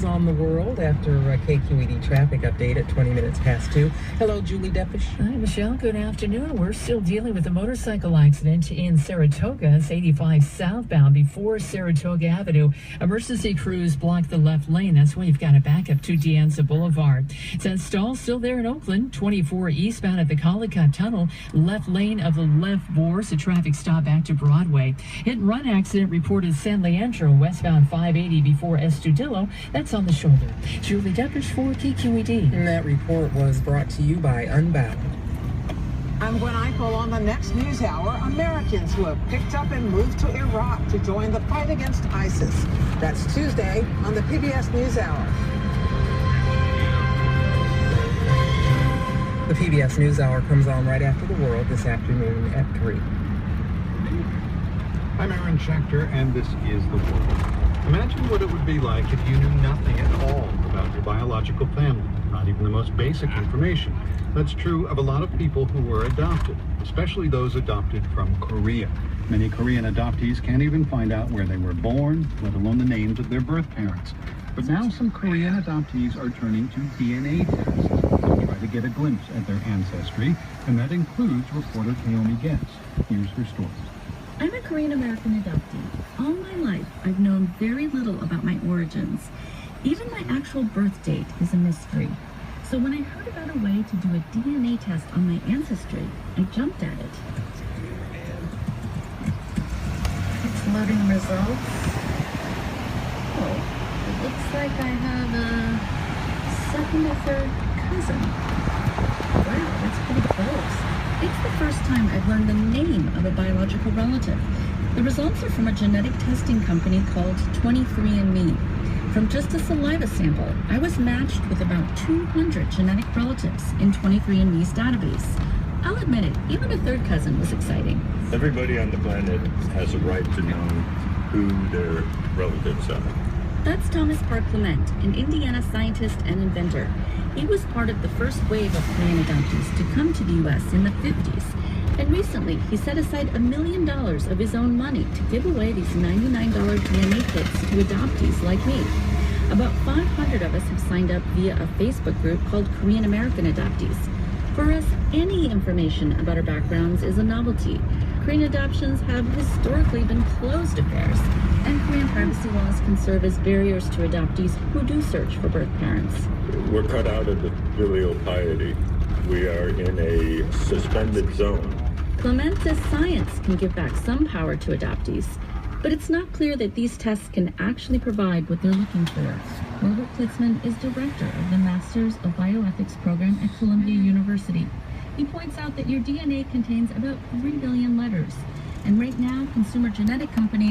details on the world after a KQED traffic update at 20 minutes past 2. Hello, Julie Deppish. Hi, Michelle. Good afternoon. We're still dealing with a motorcycle accident in Saratoga. It's 85 southbound before Saratoga Avenue. Emergency crews blocked the left lane. That's why you've got a backup to De Anza Boulevard. Since stall still there in Oakland, 24 eastbound at the Collicut Tunnel. Left lane of the left bores. A traffic stop back to Broadway. Hit and run accident reported San Leandro, westbound 580 before Estudillo. That's on the shoulder. Julie Deppish for KQED. And that report was brought to you by Unbound. I'm Gwen Eichel on the next news hour. Americans who have picked up and moved to Iraq to join the fight against ISIS. That's Tuesday on the PBS NewsHour. The PBS NewsHour comes on right after the world this afternoon at 3. I'm Aaron Schechter, and this is The World. Imagine what it would be like if you knew nothing at all about your biological family, not even the most basic information. That's true of a lot of people who were adopted, especially those adopted from Korea. Many Korean adoptees can't even find out where they were born, let alone the names of their birth parents. But now some Korean adoptees are turning to DNA tests to try to get a glimpse at their ancestry, and that includes reporter Naomi Getz. Here's her story. I'm a Korean-American adoptee. All my life, I've known very little about my origins. Even my actual birth date is a mystery. So when I heard about a way to do a DNA test on my ancestry, I jumped at it. It's loading results. Oh, it looks like I have a second or third cousin. Wow, that's pretty close. It's the first time I've learned the name of a biological relative. The results are from a genetic testing company called 23andMe. From just a saliva sample, I was matched with about 200 genetic relatives in 23andMe's database. I'll admit it, even a third cousin was exciting. Everybody on the planet has a right to know who their relatives are. That's Thomas Park Clement, an Indiana scientist and inventor. He was part of the first wave of Korean adoptees to come to the U.S. in the 50s. And recently, he set aside $1 million of his own money to give away these $99 DNA kits to adoptees like me. About 500 of us have signed up via a Facebook group called Korean American Adoptees. For us, any information about our backgrounds is a novelty. Korean adoptions have historically been closed affairs, and Korean privacy laws can serve as barriers to adoptees who do search for birth parents. We're cut out of the filial piety. We are in a suspended zone. Clement says science can give back some power to adoptees, but it's not clear that these tests can actually provide what they're looking for. Robert Klitzman is director of the Masters of Bioethics program at Columbia University. He points out that your DNA contains about 3 billion letters, and right now, consumer genetic companies